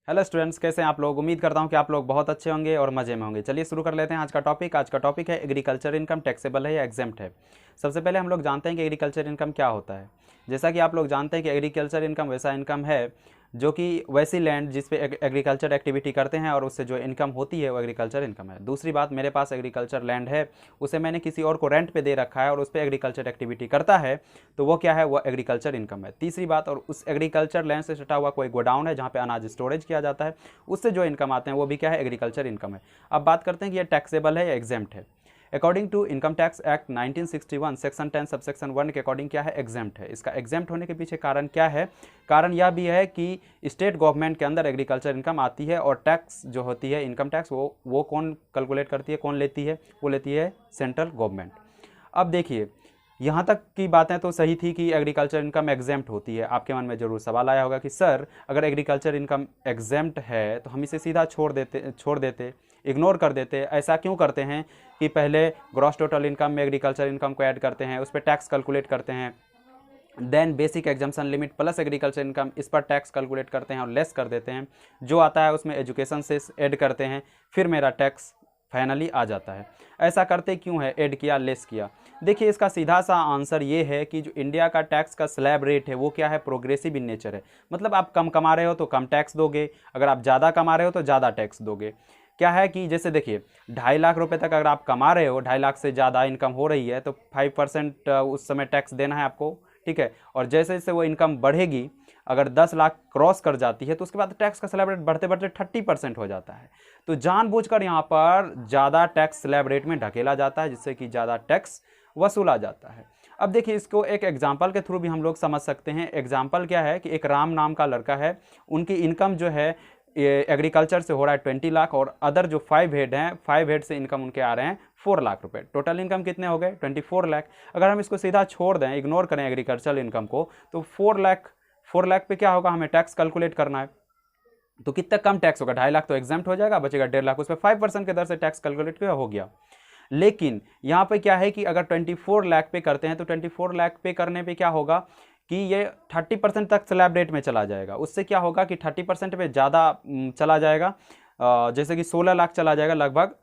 Hello students, कैसे हैं आप लोग। उम्मीद करता हूं कि आप लोग बहुत अच्छे होंगे और मज़े में होंगे। चलिए शुरू कर लेते हैं आज का टॉपिक। आज का टॉपिक है एग्रीकल्चर इनकम टैक्सेबल है या एग्जेम्प्ट है। सबसे पहले हम लोग जानते हैं कि एग्रीकल्चर इनकम क्या होता है। जैसा कि आप लोग जानते हैं कि एग्रीकल्चर इनकम वैसा इनकम है जो कि वैसी लैंड जिस पे एग्रीकल्चर एक्टिविटी करते हैं और उससे जो इनकम होती है वो एग्रीकल्चर इनकम है। दूसरी बात, मेरे पास एग्रीकल्चर लैंड है, उसे मैंने किसी और को रेंट पे दे रखा है और उस पर एग्रीकल्चर एक्टिविटी करता है, तो वो क्या है, वो एग्रीकल्चर इनकम है। तीसरी बात, और उस एग्रीकल्चर लैंड से सटा हुआ कोई गोडाउन है जहाँ पे अनाज स्टोरेज किया जाता है, उससे जो इनकम आते हैं वो भी क्या है, एग्रीकल्चर इनकम है। अब बात करते हैं कि ये टैक्सेबल है या एग्जेम्प्ट है। According to income tax act 1961 section 10 subsection 1 के अकॉर्डिंग क्या है, एग्जेम्प्ट है। इसका एग्जेम्प्ट होने के पीछे कारण क्या है? कारण यह भी है कि स्टेट गवर्नमेंट के अंदर एग्रीकल्चर इनकम आती है और टैक्स जो होती है, इनकम टैक्स, वो कौन कैलकुलेट करती है, कौन लेती है? वो लेती है सेंट्रल गवर्नमेंट। अब देखिए, यहाँ तक की बातें तो सही थी कि एग्रीकल्चर इनकम एग्जेम्प्ट होती है। आपके मन में जरूर सवाल आया होगा कि सर, अगर एग्रीकल्चर इनकम एग्जेम्प्ट है तो हम इसे सीधा छोड़ देते, इग्नोर कर देते। ऐसा क्यों करते हैं कि पहले ग्रॉस टोटल इनकम में एग्रीकल्चर इनकम को ऐड करते हैं, उस पर टैक्स कैलकुलेट करते हैं, then basic exemption limit plus agriculture income, इस पर टैक्स कैलकुलेट करते हैं और लेस कर देते हैं, जो आता है उसमें एजुकेशन से ऐड करते हैं, फिर मेरा टैक्स फाइनली आ जाता है। ऐसा करते क्यों है, ऐड किया, लेस किया? देखिए, इसका सीधा सा आंसर ये है कि जो इंडिया का टैक्स का स्लैब रेट है वो क्या है, प्रोग्रेसिव इन नेचर है। मतलब आप कम कमा रहे हो तो कम टैक्स दोगे, अगर आप ज़्यादा कमा रहे हो तो ज़्यादा टैक्स दोगे। क्या है कि जैसे देखिए, 2.5 लाख रुपए तक अगर आप कमा रहे हो, 2.5 लाख से ज़्यादा इनकम हो रही है, तो 5% उस समय टैक्स देना है आपको, ठीक है। और जैसे जैसे वो इनकम बढ़ेगी, अगर 10 लाख क्रॉस कर जाती है तो उसके बाद टैक्स का स्लैब रेट बढ़ते बढ़ते 30% हो जाता है। तो जानबूझकर यहाँ पर ज़्यादा टैक्स स्लैब रेट में ढकेला जाता है, जिससे कि ज़्यादा टैक्स वसूला जाता है। अब देखिए, इसको एक एग्जाम्पल के थ्रू भी हम लोग समझ सकते हैं। एग्जाम्पल क्या है कि एक राम नाम का लड़का है, उनकी इनकम जो है एग्रीकल्चर से हो रहा है 20 लाख, और अदर जो 5 हेड हैं, 5 हेड से इनकम उनके आ रहे हैं 4 लाख रुपए। टोटल इनकम कितने हो गए, 24 लाख। अगर हम इसको सीधा छोड़ दें, इग्नोर करें एग्रीकल्चर इनकम को, तो 4 लाख पे क्या होगा, हमें टैक्स कैलकुलेट करना है। तो कितना कम टैक्स होगा, 2.5 लाख तो एग्जाम्प्ट हो जाएगा, बचेगा 1.5 लाख, उस पर 5% के दर से टैक्स कैलकुलेट हो गया। लेकिन यहाँ पे क्या है कि अगर 24 लाख पे करते हैं तो 24 लाख पे करने पे क्या होगा कि ये 30% तक स्लैब रेट में चला जाएगा। उससे क्या होगा कि 30% पे ज़्यादा चला जाएगा, जैसे कि 16 लाख चला जाएगा लगभग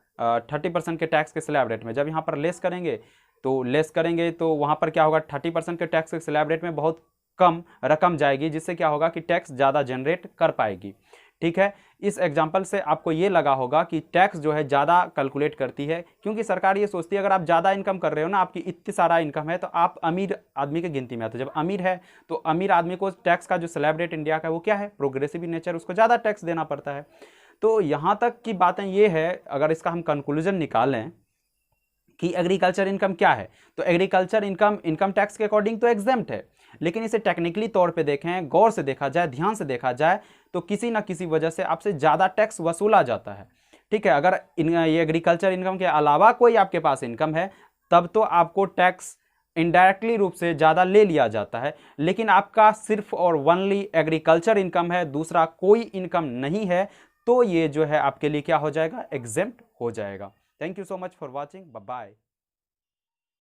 30% के टैक्स के स्लैब रेट में। जब यहाँ पर लेस करेंगे तो वहाँ पर क्या होगा, 30% के टैक्स के स्लैब रेट में बहुत कम रकम जाएगी, जिससे क्या होगा कि टैक्स ज़्यादा जनरेट कर पाएगी, ठीक है। इस एग्जाम्पल से आपको ये लगा होगा कि टैक्स जो है ज़्यादा कैलकुलेट करती है, क्योंकि सरकार ये सोचती है अगर आप ज़्यादा इनकम कर रहे हो ना, आपकी इतनी सारा इनकम है, तो आप अमीर आदमी की गिनती में आते हो। जब अमीर है तो अमीर आदमी को टैक्स का जो स्लैब रेट इंडिया का है वो क्या है, प्रोग्रेसिव इन नेचर, उसको ज़्यादा टैक्स देना पड़ता है। तो यहाँ तक की बातें ये है, अगर इसका हम कंक्लूजन निकालें कि एग्रीकल्चर इनकम क्या है, तो एग्रीकल्चर इनकम इनकम टैक्स के अकॉर्डिंग तो एग्जेम्प्ट है, लेकिन इसे टेक्निकली तौर पे देखें, गौर से देखा जाए, ध्यान से देखा जाए, तो किसी ना किसी वजह से आपसे ज़्यादा टैक्स वसूला जाता है, ठीक है। अगर ये एग्रीकल्चर इनकम के अलावा कोई आपके पास इनकम है, तब तो आपको टैक्स इनडायरेक्टली रूप से ज़्यादा ले लिया जाता है। लेकिन आपका सिर्फ और ओनली एग्रीकल्चर इनकम है, दूसरा कोई इनकम नहीं है, तो ये जो है आपके लिए क्या हो जाएगा, एग्जेम्प्ट हो जाएगा। Thank you so much for watching, bye bye.